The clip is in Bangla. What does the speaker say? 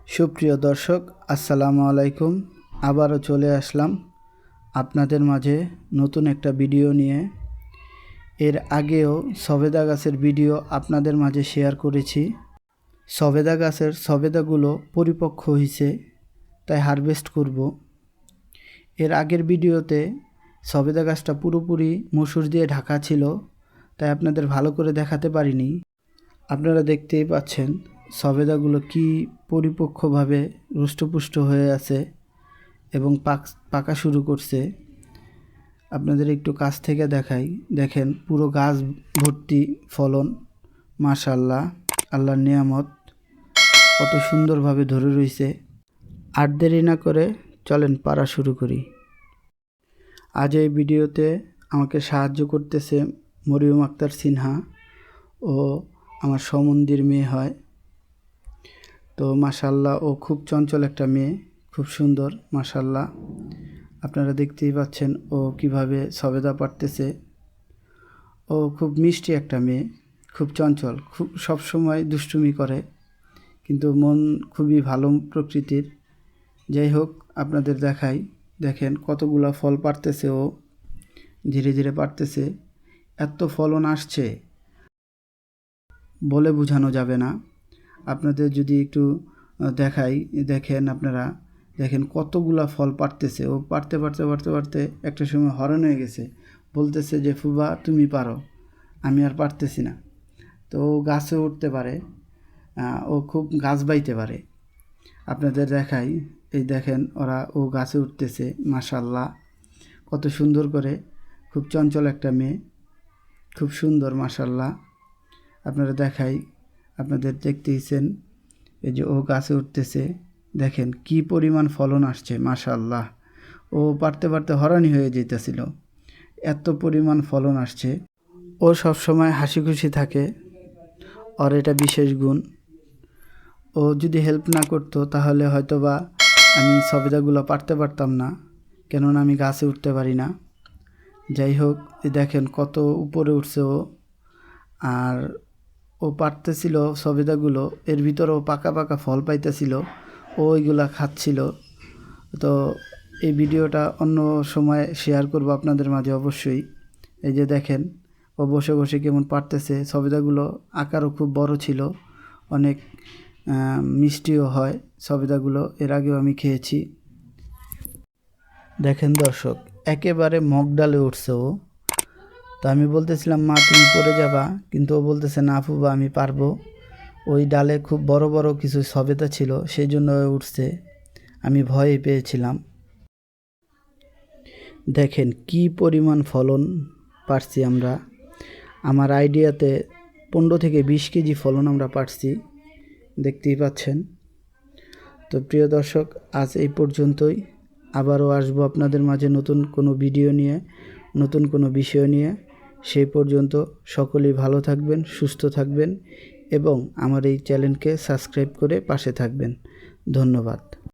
সুপ্রিয় দর্শক, আসসালামু আলাইকুম। আবারও চলে আসলাম আপনাদের মাঝে নতুন একটা ভিডিও নিয়ে। এর আগেও সবেদা গাছের ভিডিও আপনাদের মাঝে শেয়ার করেছি। সবেদা গাছের সবেদাগুলো পরিপক্ক হয়েছে, তাই হারভেস্ট করব। এর আগের ভিডিওতে সবেদা গাছটা পুরোপুরি মসুর দিয়ে ঢাকা ছিল, তাই আপনাদের ভালো করে দেখাতে পারিনি। আপনারা দেখতেই পাচ্ছেন সবেদাগুলো কি পরিপক্কভাবে রুষ্টপুষ্ট হয়ে আছে এবং পাকা শুরু করছে। আপনাদের একটু কাছ থেকে দেখাই, দেখেন পুরো গাছ ভর্তি ফলন। মাশাআল্লাহ, আল্লাহর নিয়ামত, কত সুন্দরভাবে ধরে রয়েছে। আর দেরি না করে চলেন পাড়া শুরু করি। আজ এই ভিডিওতে আমাকে সাহায্য করতেছে মরিয়ম আক্তার সিনহা, ও আমার সমন্দির মেয়ে হয়। তো মাশাআল্লাহ, ও খুব চঞ্চল একটা মেয়ে, খুব সুন্দর মাশাআল্লাহ। আপনারা দেখতেই পাচ্ছেন ও কিভাবে সবেদা পাড়তেছে। ও খুব মিষ্টি একটা মেয়ে, খুব চঞ্চল, খুব সবসময় দুষ্টুমি করে, কিন্তু মন খুবই ভালো প্রকৃতির। যাই হোক, আপনাদের দেখাই, দেখেন কতগুলা ফল পাড়তেছে, ও ধীরে ধীরে পাড়তেছে। এত ফলন আসছে বলে বোঝানো যাবে না। আপনাদের যদি একটু দেখাই, দেখেন আপনারা, দেখেন কতগুলা ফল পাড়তেছে। ও পাড়তে পারতে পারতে পারতে একটা সময় হরণ হয়ে গেছে, বলতেছে যে ফুবা তুমি পারো, আমি আর পারতেছি না। তো ও গাছে উঠতে পারে, ও খুব গাছ বাইতে পারে। আপনাদের দেখাই, এই দেখেন ও গাছে উঠতেছে মাশাআল্লাহ, কত সুন্দর করে। খুব চঞ্চল একটা মেয়ে, খুব সুন্দর মাশাআল্লাহ। আপনারা দেখাই, আপনাদের দেখতেইছেন, এই যে ও গাছে উঠতেছে, দেখেন কি পরিমাণ ফলন আসছে মাশাআল্লাহ। ও পারতে পারতে হরানি হয়ে যেতেছিল, এত পরিমাণ ফলন আসছে। ও সবসময় হাসি খুশি থাকে, ওর এটা বিশেষ গুণ। ও যদি হেল্প না করতো তাহলে হয়তোবা আমি সবেদাগুলো পারতে পারতাম না, কেননা আমি গাছে উঠতে পারি না। যাই হোক, দেখেন কত উপরে উঠছে ও। আর ও পারতেছিল সবেদাগুলো, এর ভিতরেও পাকা পাকা ফল পাইতেছিল, ও ওইগুলা খাচ্ছিল। তো এই ভিডিওটা অন্য সময় শেয়ার করব আপনাদের মাঝে অবশ্যই। এই যে দেখেন ও বসে বসে কেমন পারতেছে। সবেদাগুলো আকারও খুব বড় ছিল, অনেক মিষ্টিও হয় সবেদাগুলো, এর আগেও আমি খেয়েছি। দেখেন দর্শক, একেবারে মগ ডালে উঠছে ও। তো আমি বলতেছিলাম মা তুমি পড়ে যাবা, কিন্তু ও বলতেছে না ফুবা আমি পারবো। ওই ডালে খুব বড় বড় কিছু সবেদা ছিল, সেই জন্য উঠছে, আমি ভয়ে পেয়েছিলাম। দেখেন কি পরিমাণ ফলন পারছি আমরা। আমার আইডিয়াতে 15 থেকে 20 কেজি ফলন আমরা পারছি, দেখতেই পাচ্ছেন। তো প্রিয় দর্শক, আজ এই পর্যন্তই। আবারও আসবো আপনাদের মাঝে নতুন কোনো ভিডিও নিয়ে, নতুন কোনো বিষয় নিয়ে। সেই পর্যন্ত সকলেই ভালো থাকবেন, সুস্থ থাকবেন এবং আমার এই চ্যানেলকে সাবস্ক্রাইব করে পাশে থাকবেন। ধন্যবাদ।